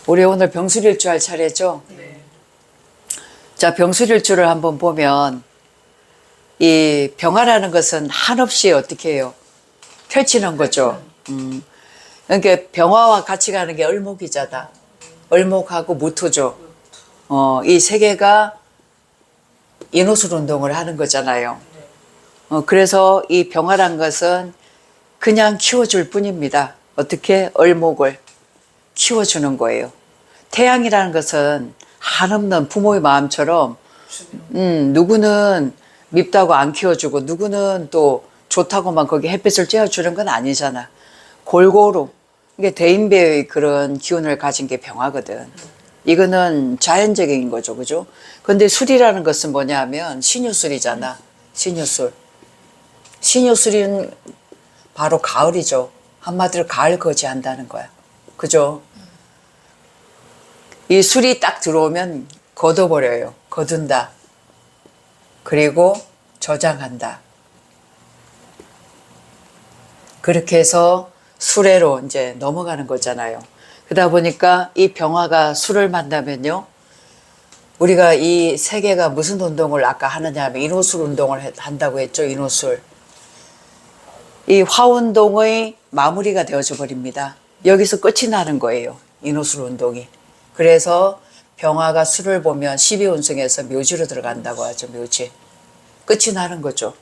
우리 오늘 병술일주 할 차례죠? 네. 자, 병술일주를 한번 보면 이 병화라는 것은 한없이 어떻게 해요? 펼치는 거죠. 그러니까 병화와 같이 가는 게 을목이잖아. 을목하고 무토죠. 이 세 개가 인호술 운동을 하는 거잖아요. 그래서 이 병화란 것은 그냥 키워줄 뿐입니다. 어떻게? 을목을 키워주는 거예요. 태양이라는 것은 한없는 부모의 마음처럼 누구는 밉다고 안 키워주고 누구는 또 좋다고만 거기 햇빛을 쬐어주는 건 아니잖아. 골고루 이게 대인배의 그런 기운을 가진 게 병화거든. 이거는 자연적인 거죠, 그죠? 근데 술이라는 것은 뭐냐면 신유술이잖아. 신유술. 신유술은 바로 가을이죠. 한마디로 가을 거지한다는 거야. 그죠? 이 술이 딱 들어오면 걷어버려요. 거둔다. 그리고 저장한다. 그렇게 해서 수레로 이제 넘어가는 거잖아요. 그러다 보니까 이 병화가 술을 만나면요. 우리가 이 세 개가 무슨 운동을 아까 하느냐 하면 인호술 운동을 한다고 했죠. 인호술. 이 화운동의 마무리가 되어져 버립니다. 여기서 끝이 나는 거예요. 인호술 운동이. 그래서 병화가 술을 보면 12운성에서 묘지로 들어간다고 하죠. 묘지. 끝이 나는 거죠.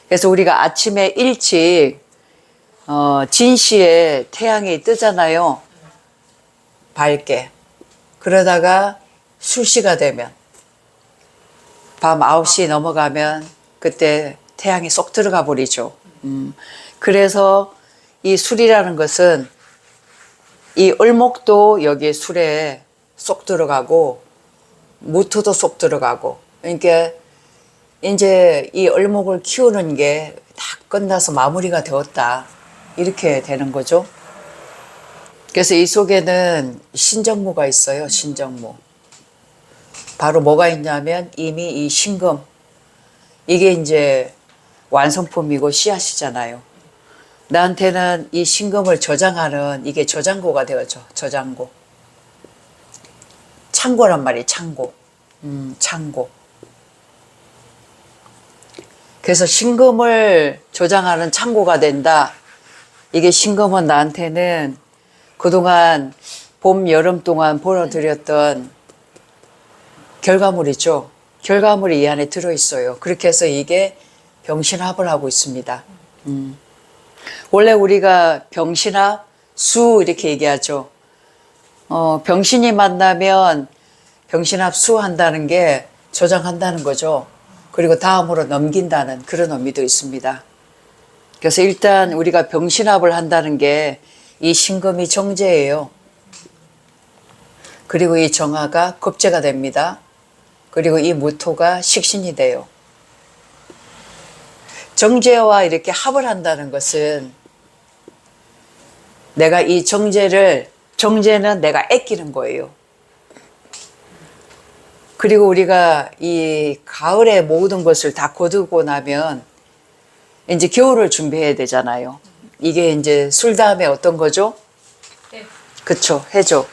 그래서 우리가 아침에 일찍 진시에 태양이 뜨잖아요. 밝게. 그러다가 술시가 되면 밤 9시 넘어가면 그때 태양이 쏙 들어가 버리죠. 그래서 이 술이라는 것은 이 을목도 여기 술에 쏙 들어가고 무토도 쏙 들어가고 그러니까 이제 이 을목을 키우는 게 다 끝나서 마무리가 되었다 이렇게 되는 거죠. 그래서 이 속에는 신정무가 있어요. 신정무. 바로 뭐가 있냐면 이미 이 신금 이게 이제 완성품이고 씨앗이잖아요. 나한테는 이 신금을 저장하는 이게 저장고가 되어져. 저장고. 창고란 말이에요. 창고. 창고. 그래서 신금을 저장하는 창고가 된다. 이게 신금은 나한테는 그동안 봄, 여름 동안 벌어들였던 결과물이죠. 결과물이 이 안에 들어있어요. 그렇게 해서 이게 병신합을 하고 있습니다. 원래 우리가 병신합, 수 이렇게 얘기하죠. 병신이 만나면 병신합 수 한다는 게 저장한다는 거죠. 그리고 다음으로 넘긴다는 그런 의미도 있습니다. 그래서 일단 우리가 병신합을 한다는 게 이 신금이 정제예요. 그리고 이 정화가 겁제가 됩니다. 그리고 이 무토가 식신이 돼요. 정제와 이렇게 합을 한다는 것은 내가 이 정제는 내가 아끼는 거예요. 그리고 우리가 이 가을에 모든 것을 다 거두고 나면 이제 겨울을 준비해야 되잖아요. 이게 이제 술 다음에 어떤 거죠? 해. 그쵸, 해죠.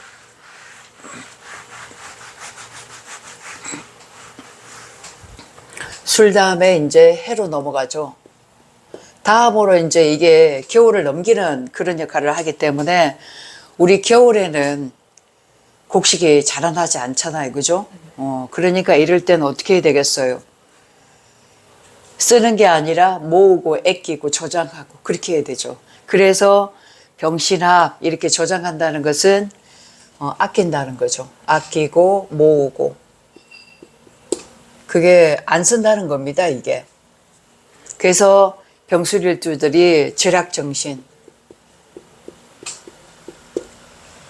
술 다음에 이제 해로 넘어가죠. 다음으로 이제 이게 겨울을 넘기는 그런 역할을 하기 때문에 우리 겨울에는 곡식이 자라나지 않잖아요. 그죠? 그러니까 이럴 때는 어떻게 해야 되겠어요? 쓰는 게 아니라 모으고 아끼고 저장하고 그렇게 해야 되죠. 그래서 병신합 이렇게 저장한다는 것은 아낀다는 거죠. 아끼고 모으고 그게 안 쓴다는 겁니다. 이게. 그래서 병술일주들이 절약정신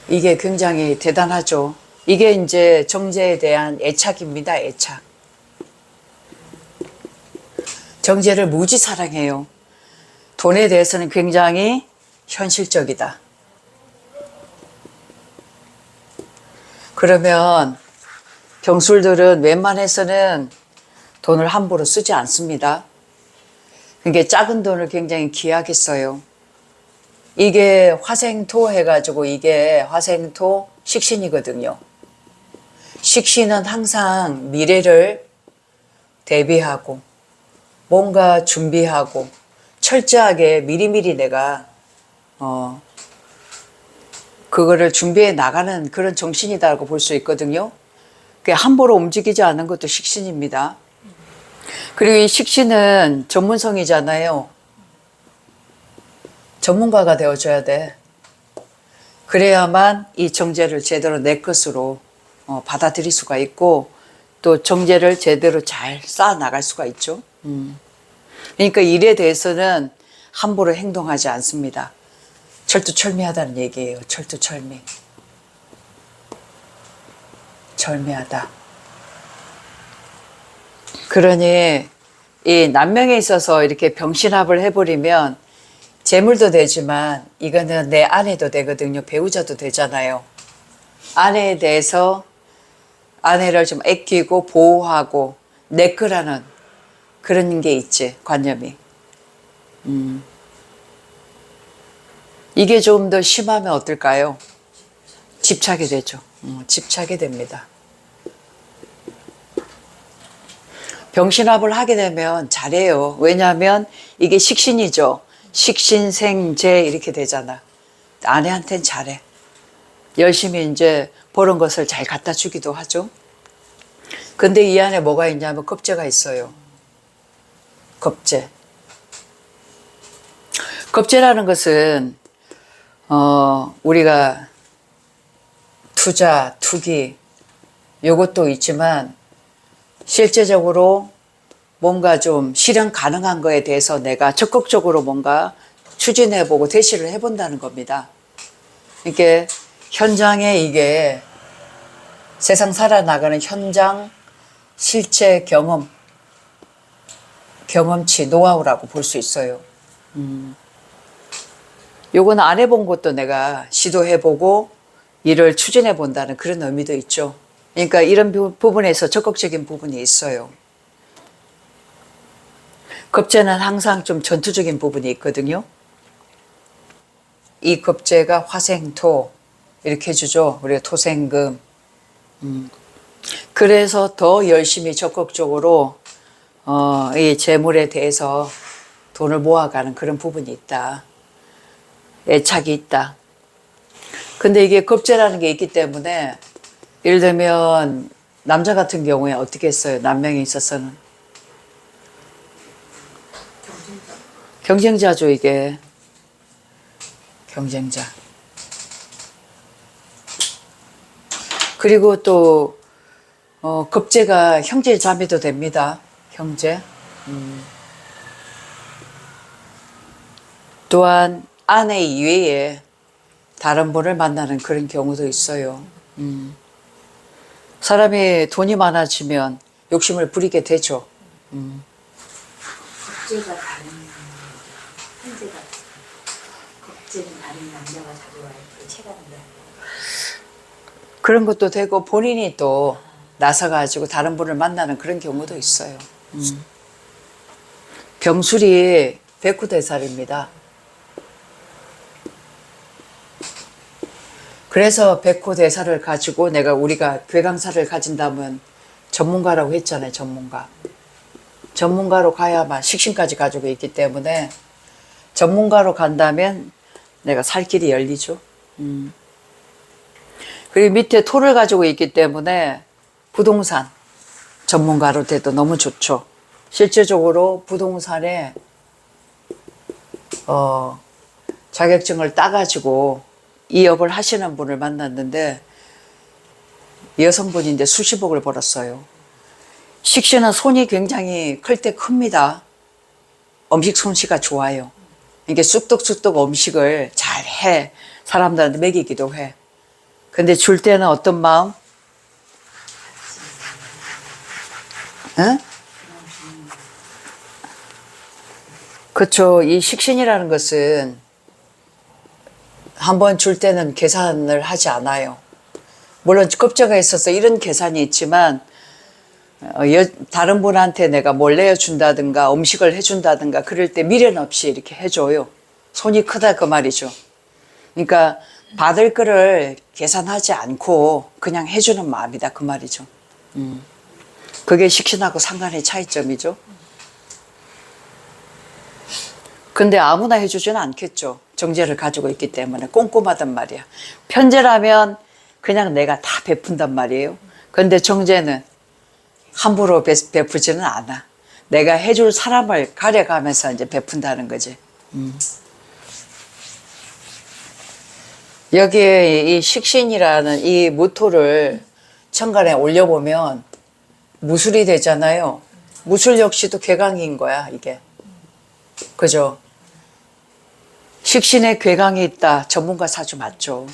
이게 굉장히 대단하죠. 이게 이제 정제에 대한 애착입니다. 애착. 정제를 무지 사랑해요. 돈에 대해서는 굉장히 현실적이다. 그러면 병술들은 웬만해서는 돈을 함부로 쓰지 않습니다. 그러니까 작은 돈을 굉장히 귀하게 써요. 이게 화생토 해가지고 이게 화생토 식신이거든요. 식신은 항상 미래를 대비하고 뭔가 준비하고 철저하게 미리미리 내가 그거를 준비해 나가는 그런 정신이다라고 볼 수 있거든요. 그게 함부로 움직이지 않는 것도 식신입니다. 그리고 이 식신은 전문성이잖아요. 전문가가 되어줘야 돼. 그래야만 이 정제를 제대로 내 것으로 받아들일 수가 있고 또 정제를 제대로 잘 쌓아 나갈 수가 있죠. 그러니까 일에 대해서는 함부로 행동하지 않습니다. 철두철미하다는 얘기예요. 철두철미. 절미하다. 그러니 이 남명에 있어서 이렇게 병신합을 해버리면 재물도 되지만 이거는 내 아내도 되거든요. 배우자도 되잖아요. 아내에 대해서 아내를 좀 아끼고 보호하고 내 거라는 그런 게 있지, 관념이. 이게 좀 더 심하면 어떨까요? 집착이 되죠. 집착이 됩니다. 병신합을 하게 되면 잘해요. 왜냐하면 이게 식신이죠. 식신생재 이렇게 되잖아. 아내한테는 잘해. 열심히 이제 버는 것을 잘 갖다 주기도 하죠. 근데 이 안에 뭐가 있냐면 겁재가 있어요. 겁재. 겁재라는 것은 우리가 투자, 투기 요것도 있지만 실제적으로 뭔가 좀 실현 가능한 거에 대해서 내가 적극적으로 뭔가 추진해보고 대시를 해본다는 겁니다. 이게 현장에 이게 세상 살아나가는 현장 실제 경험치, 노하우라고 볼 수 있어요. 요거는 안 해본 것도 내가 시도해보고 일을 추진해본다는 그런 의미도 있죠. 그러니까 이런 부분에서 적극적인 부분이 있어요. 겁재는 항상 좀 전투적인 부분이 있거든요. 이 겁재가 화생토 이렇게 해주죠. 우리가 토생금. 그래서 더 열심히 적극적으로 이 재물에 대해서 돈을 모아가는 그런 부분이 있다. 애착이 있다. 근데 이게 겁재라는 게 있기 때문에 예를 들면 남자 같은 경우에 어떻게 했어요? 남명에 있어서는 경쟁자죠. 이게 경쟁자. 그리고 또 겁재가 형제 자매도 됩니다. 형제. 또한 아내 이외에 다른 분을 만나는 그런 경우도 있어요. 사람이 돈이 많아지면 욕심을 부리게 되죠. 겁재가 다른 형제가 겁재는 다른 남자가 자주 와요. 체가는데 그런 것도 되고 본인이 또 나서가지고 다른 분을 만나는 그런 경우도 있어요. 병술이 백호대살입니다. 그래서 백호대사를 가지고 우리가 괴강사를 가진다면 전문가라고 했잖아요. 전문가로 가야만 식신까지 가지고 있기 때문에 전문가로 간다면 내가 살 길이 열리죠. 그리고 밑에 토를 가지고 있기 때문에 부동산 전문가로 돼도 너무 좋죠. 실제적으로 부동산에 자격증을 따가지고 이업을 하시는 분을 만났는데 여성분인데 수십억을 벌었어요. 식신은 손이 굉장히 클 때 큽니다. 음식 솜씨가 좋아요. 이게 쑥떡쑥떡 음식을 잘 해. 사람들한테 먹이기도 해. 근데 줄 때는 어떤 마음? 응? 그렇죠. 이 식신이라는 것은 한번 줄 때는 계산을 하지 않아요. 물론 겁재가 있어서 이런 계산이 있지만 다른 분한테 내가 뭘 내어준다든가 음식을 해준다든가 그럴 때 미련 없이 이렇게 해줘요. 손이 크다 그 말이죠. 그러니까 받을 거를 계산하지 않고 그냥 해주는 마음이다 그 말이죠. 그게 식신하고 상관의 차이점이죠. 근데 아무나 해주지는 않겠죠. 정제를 가지고 있기 때문에 꼼꼼하단 말이야. 편제라면 그냥 내가 다 베푼단 말이에요. 근데 정제는 함부로 베푸지는 않아. 내가 해줄 사람을 가려가면서 이제 베푼다는 거지. 여기에 이 식신이라는 이 무토를 천간에 올려보면 무술이 되잖아요. 무술 역시도 괴강인 거야, 이게. 그죠? 식신에 괴강이 있다. 전문가 사주 맞죠.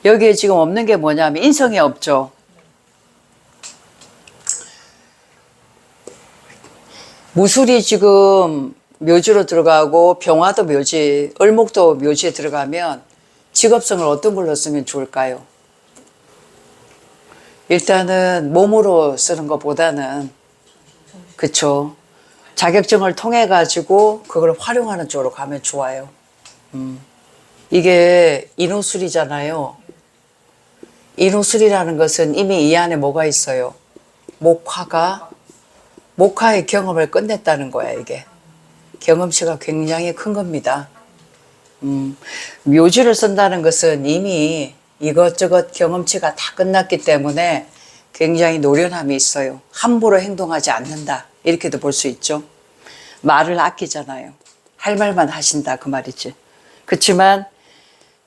여기에 지금 없는 게 뭐냐면 인성이 없죠. 무술이 지금 묘지로 들어가고 병화도 묘지, 을목도 묘지에 들어가면 직업성을 어떤 걸로 쓰면 좋을까요? 일단은 몸으로 쓰는 것보다는 그쵸. 자격증을 통해 가지고 그걸 활용하는 쪽으로 가면 좋아요. 이게 인호술이잖아요. 인호술이라는 것은 이미 이 안에 뭐가 있어요? 목화의 경험을 끝냈다는 거야, 이게. 경험치가 굉장히 큰 겁니다. 묘지를 쓴다는 것은 이미 이것저것 경험치가 다 끝났기 때문에 굉장히 노련함이 있어요. 함부로 행동하지 않는다. 이렇게도 볼 수 있죠. 말을 아끼잖아요. 할 말만 하신다 그 말이지. 그렇지만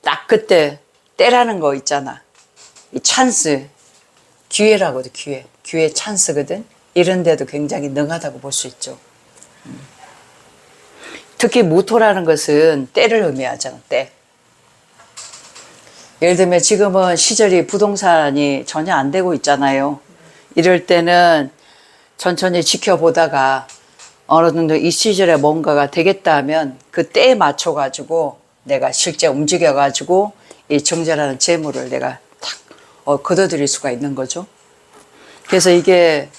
딱 그때 때라는 거 있잖아. 이 찬스, 기회라고도 기회 찬스거든. 이런 데도 굉장히 능하다고 볼 수 있죠. 특히 무토라는 것은 때를 의미하잖아. 때. 예를 들면 지금은 시절이 부동산이 전혀 안 되고 있잖아요. 이럴 때는 천천히 지켜보다가 어느 정도 이 시절에 뭔가가 되겠다 하면 그 때에 맞춰 가지고 내가 실제 움직여 가지고 이 정제라는 재물을 내가 탁 거둬들일 수가 있는 거죠. 그래서 이게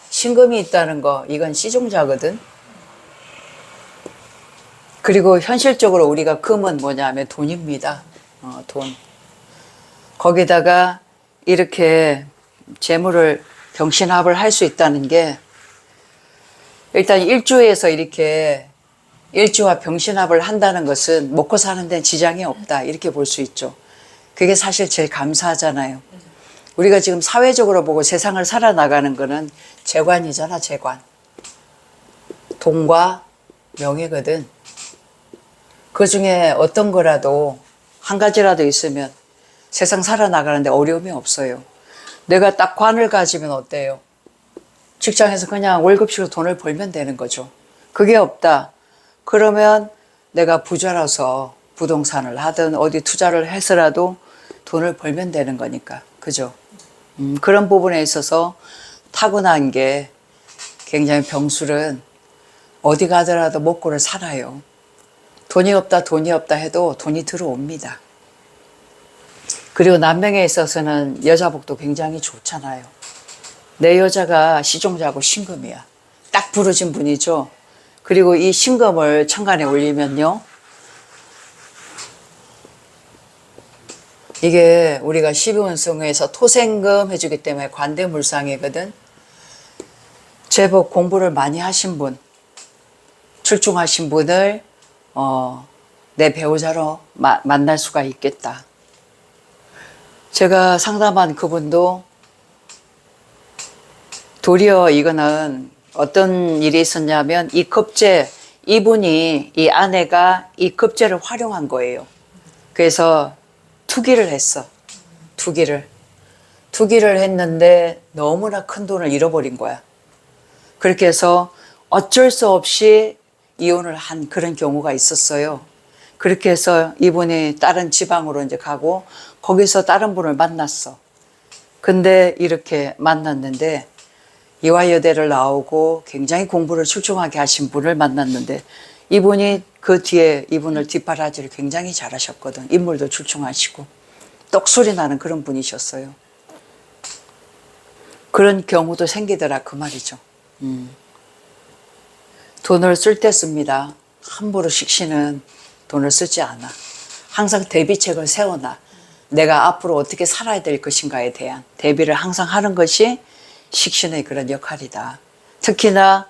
신금이 있다는 거, 이건 시종자거든. 그리고 현실적으로 우리가 금은 뭐냐면 돈입니다. 돈. 거기다가 이렇게 재물을 병신합을 할 수 있다는 게 일단 일주에서 이렇게 일주와 병신합을 한다는 것은 먹고 사는 데는 지장이 없다. 이렇게 볼 수 있죠. 그게 사실 제일 감사하잖아요. 우리가 지금 사회적으로 보고 세상을 살아나가는 거는 재관이잖아, 재관. 돈과 명예거든. 그 중에 어떤 거라도 한 가지라도 있으면 세상 살아나가는데 어려움이 없어요. 내가 딱 관을 가지면 어때요? 직장에서 그냥 월급식으로 돈을 벌면 되는 거죠. 그게 없다. 그러면 내가 부자라서 부동산을 하든 어디 투자를 해서라도 돈을 벌면 되는 거니까. 그죠? 그런 부분에 있어서 타고난 게 굉장히 병술은 어디 가더라도 먹고를 살아요. 돈이 없다 해도 돈이 들어옵니다. 그리고 남명에 있어서는 여자복도 굉장히 좋잖아요. 내 여자가 시종자고 신금이야. 딱 부러진 분이죠. 그리고 이 신금을 천간에 올리면요. 이게 우리가 12운성에서 토생금 해주기 때문에 관대물상이거든. 제법 공부를 많이 하신 분, 출중하신 분을 내 배우자로 만날 수가 있겠다. 제가 상담한 그분도 도리어 이거는 어떤 일이 있었냐면 이 급제, 이분이 이 아내가 이 급제를 활용한 거예요. 그래서 투기를 했어. 투기를 했는데 너무나 큰 돈을 잃어버린 거야. 그렇게 해서 어쩔 수 없이 이혼을 한 그런 경우가 있었어요. 그렇게 해서 이분이 다른 지방으로 이제 가고 거기서 다른 분을 만났어. 근데 이렇게 만났는데 이화여대를 나오고 굉장히 공부를 출중하게 하신 분을 만났는데 이분이 그 뒤에 이분을 뒷바라지를 굉장히 잘하셨거든. 인물도 출중하시고 떡소리 나는 그런 분이셨어요. 그런 경우도 생기더라 그 말이죠. 돈을 쓸 때 씁니다. 함부로 식신은 돈을 쓰지 않아. 항상 대비책을 세워놔. 내가 앞으로 어떻게 살아야 될 것인가에 대한 대비를 항상 하는 것이 식신의 그런 역할이다. 특히나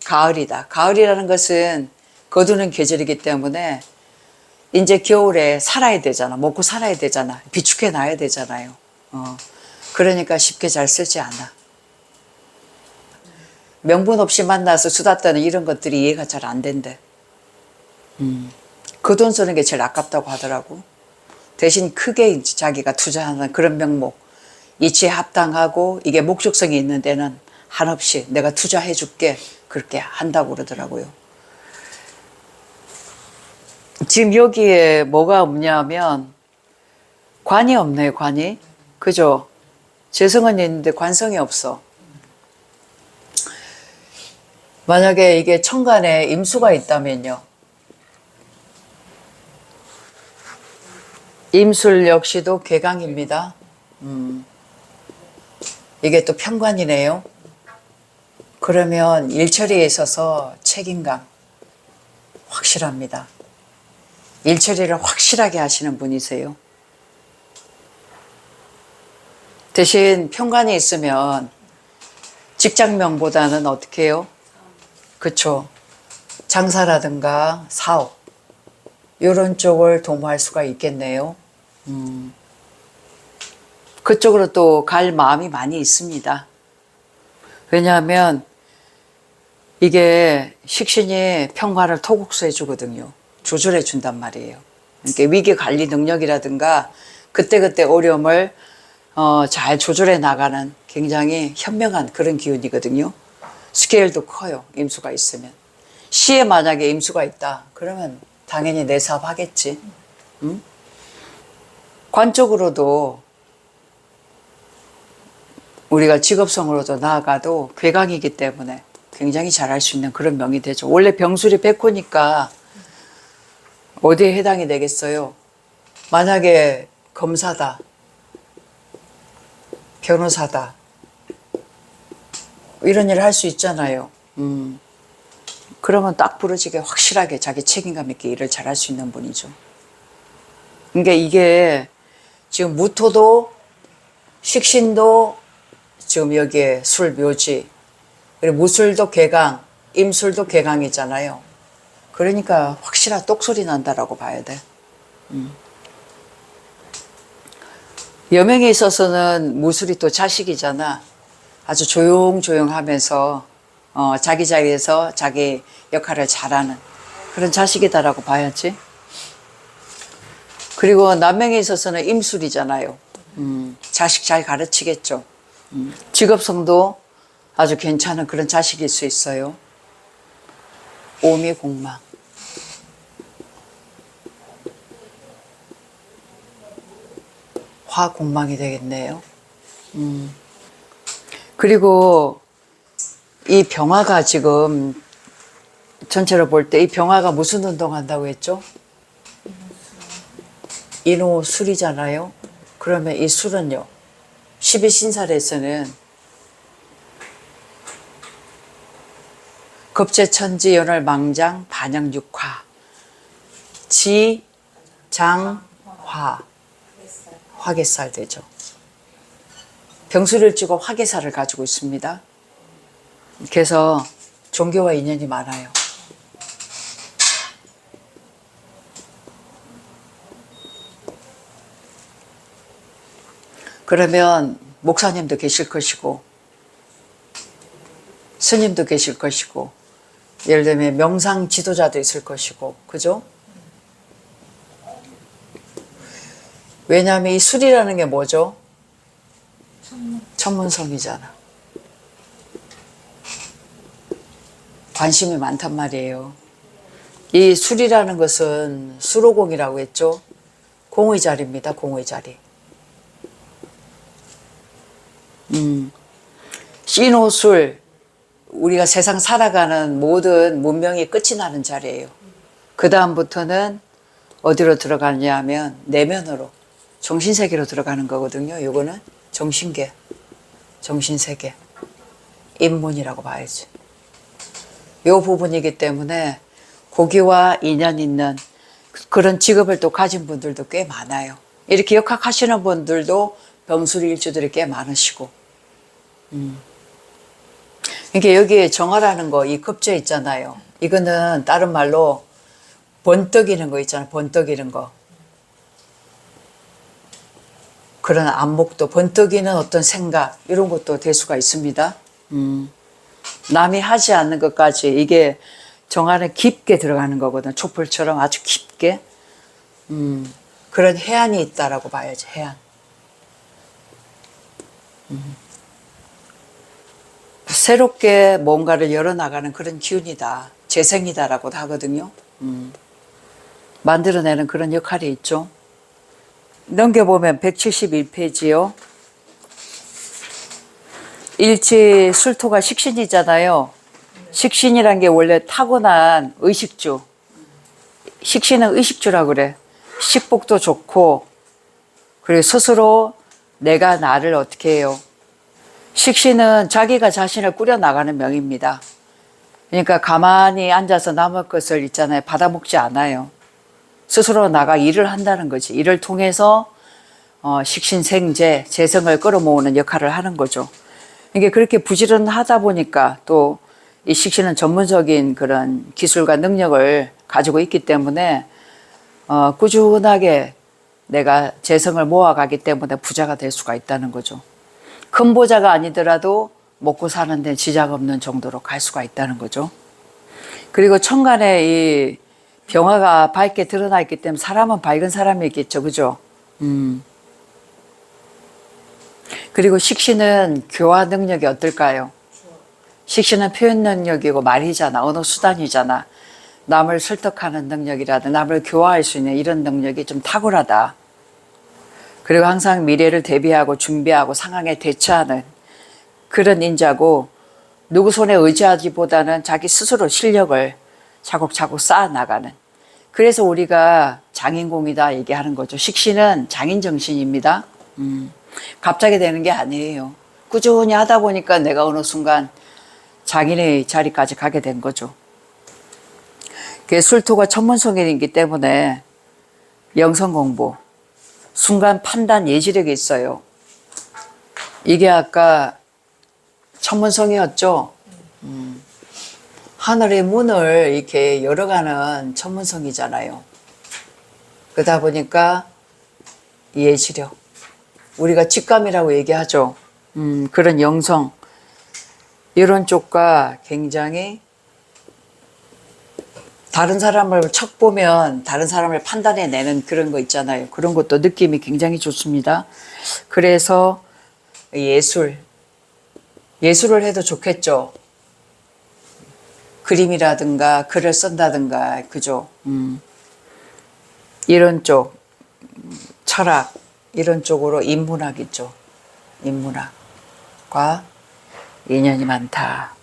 가을이다. 가을이라는 것은 거두는 계절이기 때문에 이제 겨울에 살아야 되잖아. 먹고 살아야 되잖아. 비축해 놔야 되잖아요. 그러니까 쉽게 잘 쓰지 않아. 명분 없이 만나서 수다 떠는 이런 것들이 이해가 잘 안 된대. 그 돈 쓰는 게 제일 아깝다고 하더라고. 대신 크게 이제 자기가 투자하는 그런 명목, 이치에 합당하고 이게 목적성이 있는 데는 한없이 내가 투자해 줄게 그렇게 한다고 그러더라고요. 지금 여기에 뭐가 없냐면 관이 없네요. 관이. 그죠? 재성은 있는데 관성이 없어. 만약에 이게 천간에 임수가 있다면요. 임술 역시도 괴강입니다. 이게 또 편관이네요. 그러면 일처리에 있어서 책임감 확실합니다. 일처리를 확실하게 하시는 분이세요. 대신 편관이 있으면 직장명보다는 어떻게 해요? 그쵸. 장사라든가 사업 이런 쪽을 도모할 수가 있겠네요. 그쪽으로 또 갈 마음이 많이 있습니다. 왜냐하면 이게 식신이 편관을 토국수해 주거든요. 조절해 준단 말이에요. 그러니까 위기 관리 능력이라든가 그때그때 어려움을 잘 조절해 나가는 굉장히 현명한 그런 기운이거든요. 스케일도 커요. 임수가 있으면. 시에 만약에 임수가 있다. 그러면 당연히 내 사업 하겠지. 응? 관적으로도 우리가 직업성으로도 나아가도 괴강이기 때문에 굉장히 잘할 수 있는 그런 명이 되죠. 원래 병술이 백호니까 어디에 해당이 되겠어요? 만약에 검사다, 변호사다 이런 일을 할 수 있잖아요. 그러면 딱 부러지게 확실하게 자기 책임감 있게 일을 잘할 수 있는 분이죠. 그러니까 이게 지금 무토도 식신도 지금 여기에 술 묘지 그리고 무술도 괴강, 임술도 괴강이잖아요. 그러니까 확실한 똑소리 난다라고 봐야 돼. 여명에 있어서는 무술이 또 자식이잖아. 아주 조용조용하면서 자기 자리에서 자기 역할을 잘하는 그런 자식이다라고 봐야지. 그리고 남명에 있어서는 임술이잖아요. 자식 잘 가르치겠죠. 직업성도 아주 괜찮은 그런 자식일 수 있어요. 오미공망. 화공망이 되겠네요. 그리고 이 병화가 지금 전체로 볼 때 이 병화가 무슨 운동한다고 했죠? 인호술이잖아요. 그러면 이 술은요. 12신살에서는 겁재천지 연월망장 반영육화 지장화 화개살 되죠. 병수를 쥐고 화개살을 가지고 있습니다. 그래서 종교와 인연이 많아요. 그러면 목사님도 계실 것이고 스님도 계실 것이고 예를 들면 명상 지도자도 있을 것이고 그죠? 왜냐하면 이 술이라는 게 뭐죠? 천문성이잖아. 관심이 많단 말이에요. 이 술이라는 것은 수로공이라고 했죠? 공의 자리입니다. 공의 자리. 신호술 우리가 세상 살아가는 모든 문명이 끝이 나는 자리예요. 그 다음부터는 어디로 들어가냐 하면 내면으로 정신세계로 들어가는 거거든요. 요거는 정신계, 정신세계, 입문이라고 봐야지. 요 부분이기 때문에 고기와 인연 있는 그런 직업을 또 가진 분들도 꽤 많아요. 이렇게 역학하시는 분들도 병술 일주들이 꽤 많으시고. 이게 여기에 정화라는 거, 이 급제 있잖아요. 이거는 다른 말로 번떡이는 거 있잖아요. 번떡이는 거. 그런 안목도 번떡이는 어떤 생각 이런 것도 될 수가 있습니다. 남이 하지 않는 것까지 이게 정안에 깊게 들어가는 거거든. 촛불처럼 아주 깊게. 그런 해안이 있다라고 봐야지. 해안. 새롭게 뭔가를 열어나가는 그런 기운이다. 재생이다라고도 하거든요. 만들어내는 그런 역할이 있죠. 넘겨보면 171페이지요. 일지 술토가 식신이잖아요. 식신이란 게 원래 타고난 의식주. 식신은 의식주라 그래. 식복도 좋고, 그리고 스스로 내가 나를 어떻게 해요. 식신은 자기가 자신을 꾸려나가는 명입니다. 그러니까 가만히 앉아서 남의 것을 있잖아요. 받아먹지 않아요. 스스로 나가 일을 한다는 거지. 일을 통해서 식신생재, 재성을 끌어모으는 역할을 하는 거죠. 이게 그렇게 부지런하다 보니까 또 이 식신은 전문적인 그런 기술과 능력을 가지고 있기 때문에 꾸준하게 내가 재성을 모아가기 때문에 부자가 될 수가 있다는 거죠. 큰 부자가 아니더라도 먹고 사는 데 지장 없는 정도로 갈 수가 있다는 거죠. 그리고 천간에 이 병화가 밝게 드러나 있기 때문에 사람은 밝은 사람이겠죠. 그죠? 그리고 식신은 교화 능력이 어떨까요? 식신은 표현 능력이고 말이잖아. 언어 수단이잖아. 남을 설득하는 능력이라든 남을 교화할 수 있는 이런 능력이 좀 탁월하다. 그리고 항상 미래를 대비하고 준비하고 상황에 대처하는 그런 인자고, 누구 손에 의지하기보다는 자기 스스로 실력을 차곡차곡 쌓아나가는. 그래서 우리가 장인공이다 얘기하는 거죠. 식신은 장인정신입니다. 갑자기 되는 게 아니에요. 꾸준히 하다 보니까 내가 어느 순간 장인의 자리까지 가게 된 거죠. 술토가 천문성인이기 때문에 영성공부, 순간 판단 예지력이 있어요. 이게 아까 천문성이었죠. 하늘의 문을 이렇게 열어가는 천문성이잖아요. 그러다 보니까 예지력, 우리가 직감이라고 얘기하죠. 그런 영성, 이런 쪽과 굉장히 다른 사람을 척 보면 다른 사람을 판단해내는 그런 거 있잖아요. 그런 것도 느낌이 굉장히 좋습니다. 그래서 예술을 해도 좋겠죠. 그림이라든가 글을 쓴다든가, 그죠? 이런 쪽, 철학, 이런 쪽으로 인문학 있죠. 인문학과 인연이 많다.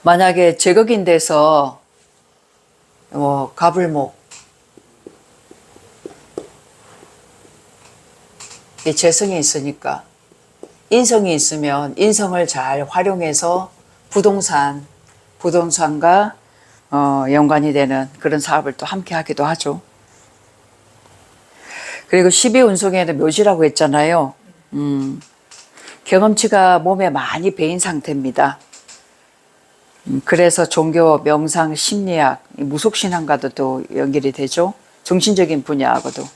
만약에 제극인 돼서 가불목, 이 재성이 있으니까 인성이 있으면 인성을 잘 활용해서 부동산과 연관이 되는 그런 사업을 또 함께 하기도 하죠. 그리고 12운송에는 묘지라고 했잖아요. 경험치가 몸에 많이 배인 상태입니다. 그래서 종교, 명상, 심리학, 무속신앙과도 또 연결이 되죠. 정신적인 분야하고도.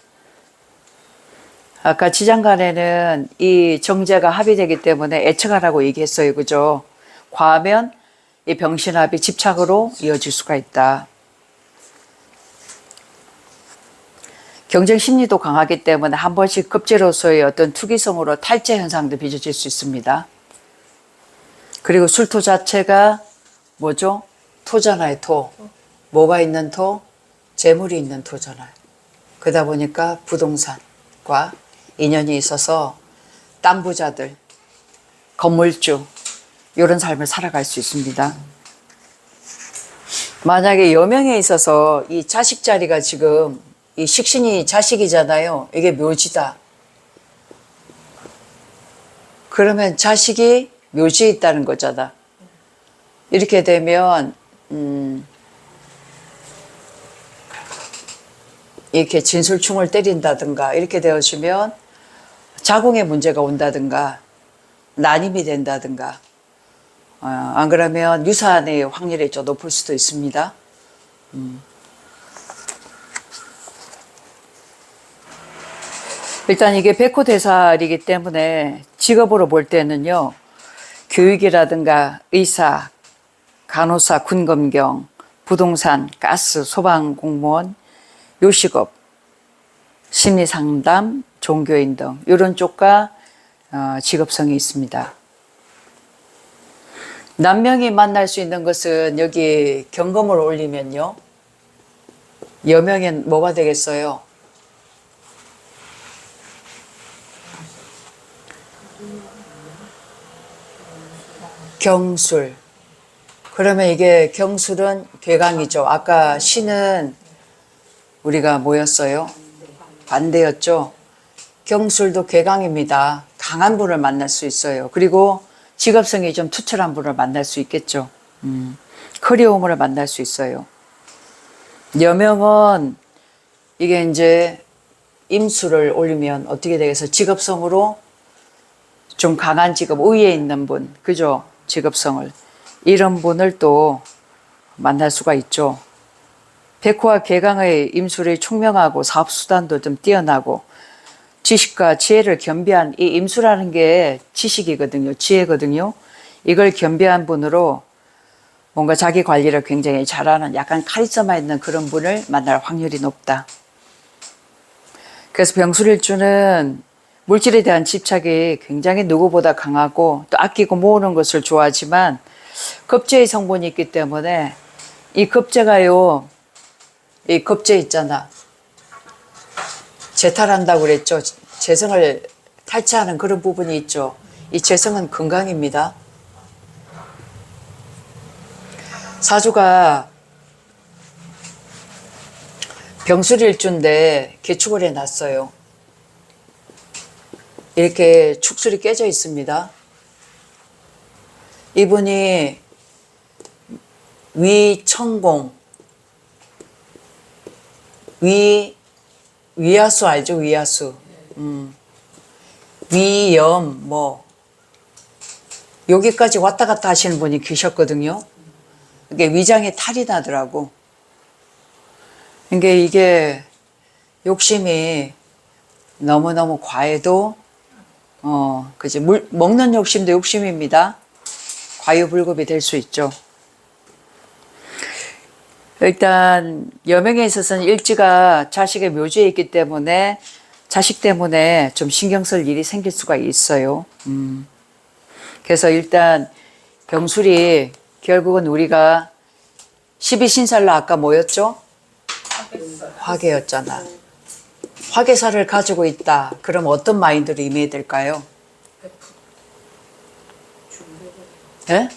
아까 지장간에는 이 정제가 합의되기 때문에 애처가라고 얘기했어요. 그죠? 과하면 이 병신합이 집착으로 이어질 수가 있다. 경쟁 심리도 강하기 때문에 한 번씩 급제로서의 어떤 투기성으로 탈제 현상도 빚어질 수 있습니다. 그리고 술토 자체가 뭐죠? 토잖아요, 토. 뭐가 있는 토? 재물이 있는 토잖아요. 그러다 보니까 부동산과 인연이 있어서 땅 부자들, 건물주, 이런 삶을 살아갈 수 있습니다. 만약에 여명에 있어서 이 자식 자리가 지금 이 식신이 자식이잖아요. 이게 묘지다. 그러면 자식이 묘지에 있다는 거잖아. 이렇게 되면 이렇게 진술충을 때린다든가 이렇게 되어지면 자궁에 문제가 온다든가 난임이 된다든가 안 그러면 유산의 확률이 좀 높을 수도 있습니다. 일단 이게 백호대살이기 때문에 직업으로 볼 때는요. 교육이라든가 의사, 간호사, 군검경, 부동산, 가스, 소방공무원, 요식업, 심리상담, 종교인 등 이런 쪽과 직업성이 있습니다. 남명이 만날 수 있는 것은 여기 경금을 올리면요. 여명엔 뭐가 되겠어요? 경술. 그러면 이게 경술은 괴강이죠. 아까 신은 우리가 뭐였어요? 반대였죠. 경술도 괴강입니다. 강한 분을 만날 수 있어요. 그리고 직업성이 좀 투철한 분을 만날 수 있겠죠. 커리어우먼을 만날 수 있어요. 여명은 이게 이제 임수를 올리면 어떻게 되겠어요? 직업성으로 좀 강한 직업, 위에 있는 분, 그죠? 직업성을. 이런 분을 또 만날 수가 있죠. 백호와 개강의 임술이 총명하고 사업수단도 좀 뛰어나고 지식과 지혜를 겸비한 이 임수라는 게 지식이거든요. 지혜거든요. 이걸 겸비한 분으로 뭔가 자기 관리를 굉장히 잘하는 약간 카리스마 있는 그런 분을 만날 확률이 높다. 그래서 병술일주는 물질에 대한 집착이 굉장히 누구보다 강하고 또 아끼고 모으는 것을 좋아하지만 겁재의 성분이 있기 때문에 이 겁재가요, 이 겁재 있잖아. 재탈한다고 그랬죠. 재성을 탈취하는 그런 부분이 있죠. 이 재성은 건강입니다. 사주가 병술일주인데 개축을 해놨어요. 이렇게 축술이 깨져 있습니다. 이분이 위천공, 위야수 알죠? 위야수. 위염, 여기까지 왔다 갔다 하시는 분이 계셨거든요. 이게 위장에 탈이 나더라고. 이게 욕심이 너무너무 과해도 그지 먹는 욕심도 욕심입니다. 과유불급이 될 수 있죠. 일단 여명에 있어서는 일지가 자식의 묘지에 있기 때문에 자식 때문에 좀 신경 쓸 일이 생길 수가 있어요. 그래서 일단 병술이 결국은 우리가 12신살로 아까 뭐였죠? 화계였잖아. 화계살을 가지고 있다. 그럼 어떤 마인드로 임해야 될까요? 예?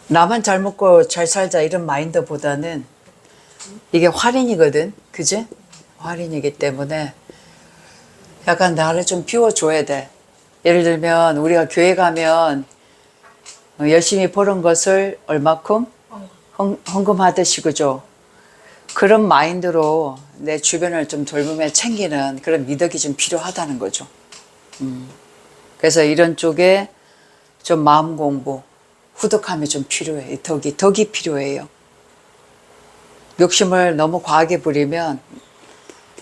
나만 잘 먹고 잘 살자 이런 마인드보다는 이게 활인이거든. 그지? 활인이기 때문에 약간 나를 좀 비워줘야 돼. 예를 들면 우리가 교회 가면 열심히 벌은 것을 얼마큼? 헌금하듯이 그죠? 그런 마인드로 내 주변을 좀 돌보며 챙기는 그런 미덕이 좀 필요하다는 거죠. 그래서 이런 쪽에 좀 마음 공부, 후덕함이 좀 필요해. 덕이 필요해요. 욕심을 너무 과하게 부리면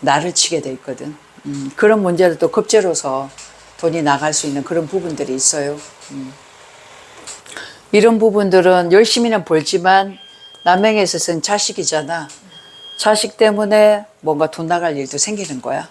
나를 치게 돼 있거든. 그런 문제를 또 급제로서 돈이 나갈 수 있는 그런 부분들이 있어요. 이런 부분들은 열심히는 벌지만 남명에 있어서는 자식이잖아. 자식 때문에 뭔가 돈 나갈 일도 생기는 거야.